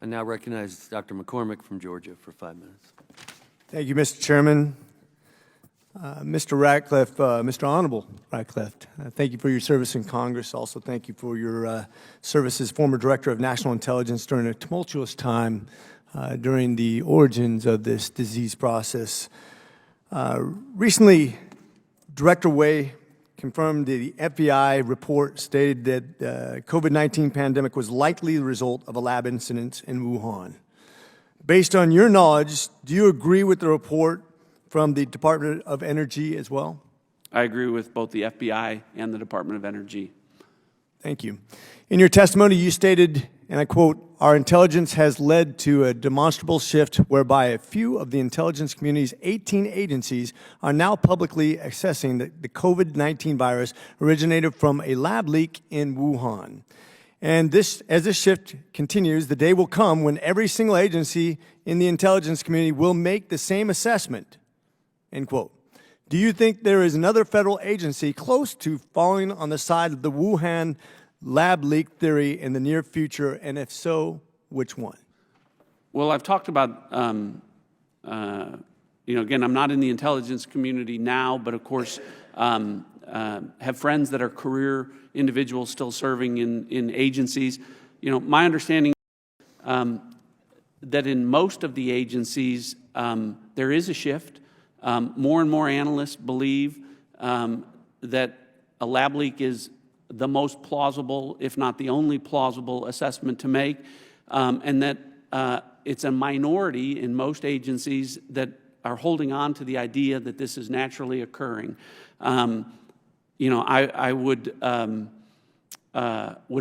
I now recognize Dr. McCormack from Georgia for 5 minutes. Thank you, Mr. Chairman. Mr. Ratcliffe, Mr. Honorable Ratcliffe, thank you for your service in Congress. Also, thank you for your service as former Director of National Intelligence during a tumultuous time during the origins of this disease process. Recently, Director Wei confirmed the FBI report stated that the COVID-19 pandemic was likely the result of a lab incident in Wuhan. Based on your knowledge, do you agree with the report from the Department of Energy as well? I agree with both the FBI and the Department of Energy. Thank you. In your testimony, you stated, and I quote, "Our intelligence has led to a demonstrable shift whereby a few of the intelligence community's 18 agencies are now publicly assessing that the COVID-19 virus originated from a lab leak in Wuhan. And as this shift continues, the day will come when every single agency in the intelligence community will make the same assessment," end quote. Do you think there is another federal agency close to falling on the side of the Wuhan lab leak theory in the near future, and if so, which one? Well, I've talked about, again, I'm not in the intelligence community now, but of course, have friends that are career individuals still serving in agencies. My understanding that in most of the agencies, there is a shift. More and more analysts believe that a lab leak is the most plausible, if not the only plausible assessment to make, and that it's a minority in most agencies that are holding on to the idea that this is naturally occurring. I would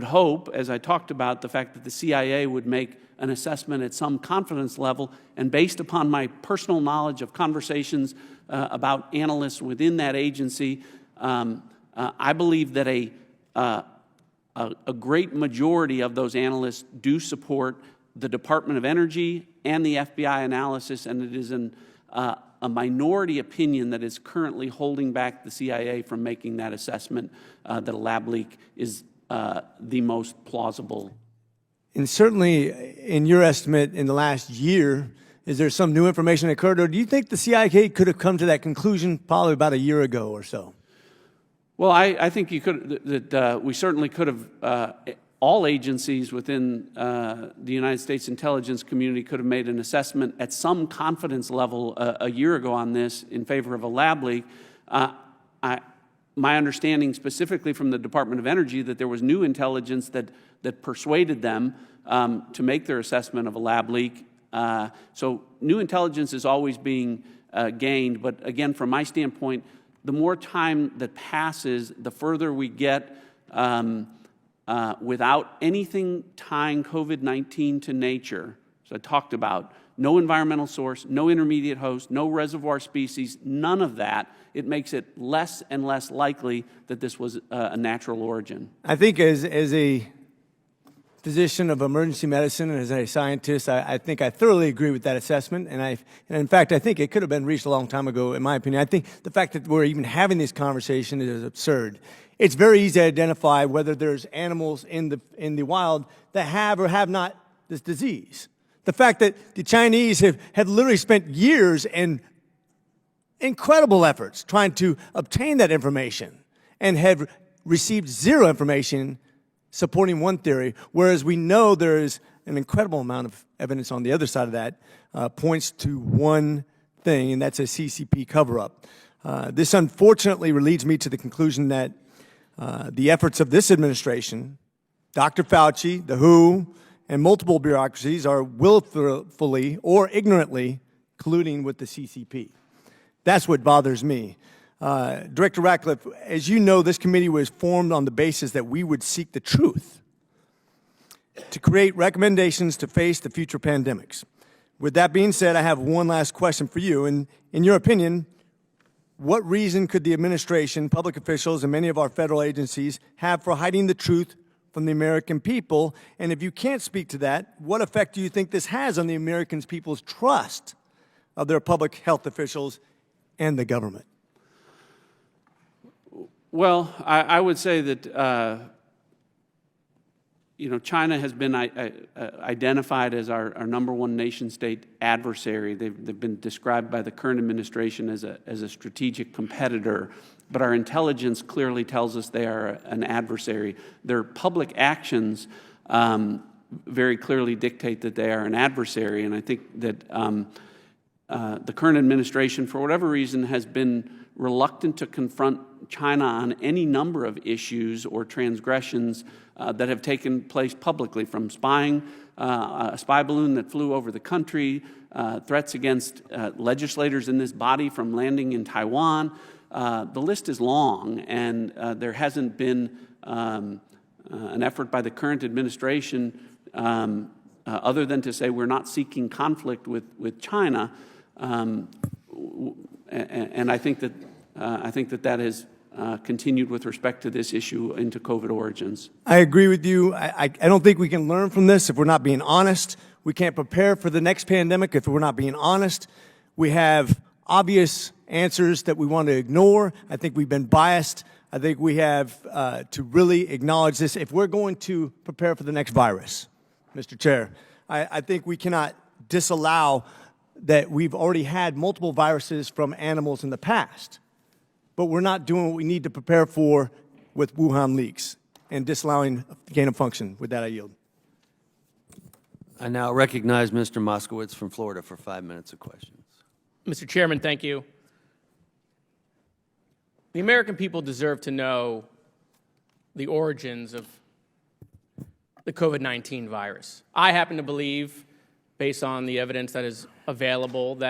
hope, as I talked about, the fact that the CIA would make an assessment at some confidence level, and based upon my personal knowledge of conversations about analysts within that agency, I believe that a great majority of those analysts do support the Department of Energy and the FBI analysis, and it is a minority opinion that is currently holding back the CIA from making that assessment that a lab leak is the most plausible. And certainly, in your estimate, in the last year, is there some new information that occurred, or do you think the CIA could have come to that conclusion probably about a year ago or so? Well, I think we certainly could have, all agencies within the United States intelligence community could have made an assessment at some confidence level a year ago on this in favor of a lab leak. My understanding specifically from the Department of Energy that there was new intelligence that persuaded them to make their assessment of a lab leak. So new intelligence is always being gained, but again, from my standpoint, the more time that passes, the further we get without anything tying COVID-19 to nature. So I talked about no environmental source, no intermediate host, no reservoir species, none of that. It makes it less and less likely that this was a natural origin. I think as a physician of emergency medicine and as a scientist, I think I thoroughly agree with that assessment. And in fact, I think it could have been reached a long time ago, in my opinion. I think the fact that we're even having this conversation is absurd. It's very easy to identify whether there's animals in the wild that have or have not this disease. The fact that the Chinese have literally spent years and incredible efforts trying to obtain that information and have received zero information supporting one theory, whereas we know there is an incredible amount of evidence on the other side of that points to one thing, and that's a CCP cover-up. This unfortunately leads me to the conclusion that the efforts of this administration, Dr. Fauci, the WHO, and multiple bureaucracies are willfully or ignorantly colluding with the CCP. That's what bothers me. Director Ratcliffe, as you know, this committee was formed on the basis that we would seek the truth to create recommendations to face the future pandemics. With that being said, I have one last question for you. In your opinion, what reason could the administration, public officials, and many of our federal agencies have for hiding the truth from the American people? And if you can't speak to that, what effect do you think this has on the American people's trust of their public health officials and the government? Well, I would say that China has been identified as our #1 nation-state adversary. They've been described by the current administration as a strategic competitor, but our intelligence clearly tells us they are an adversary. Their public actions very clearly dictate that they are an adversary, and I think that the current administration, for whatever reason, has been reluctant to confront China on any number of issues or transgressions that have taken place publicly, from spying, a spy balloon that flew over the country, threats against legislators in this body from landing in Taiwan. The list is long, and there hasn't been an effort by the current administration other than to say we're not seeking conflict with China. And I think that that has continued with respect to this issue into COVID origins. I agree with you. I don't think we can learn from this if we're not being honest. We can't prepare for the next pandemic if we're not being honest. We have obvious answers that we want to ignore. I think we've been biased. I think we have to really acknowledge this. If we're going to prepare for the next virus, Mr. Chair, I think we cannot disallow that we've already had multiple viruses from animals in the past, but we're not doing what we need to prepare for with Wuhan leaks and disallowing gain of function. With that, I yield. I now recognize Mr. Moskowitz from Florida for 5 minutes of questions. Mr. Chairman, thank you. The American people deserve to know the origins of the COVID-19 virus. I happen to believe, based on the evidence that is available, that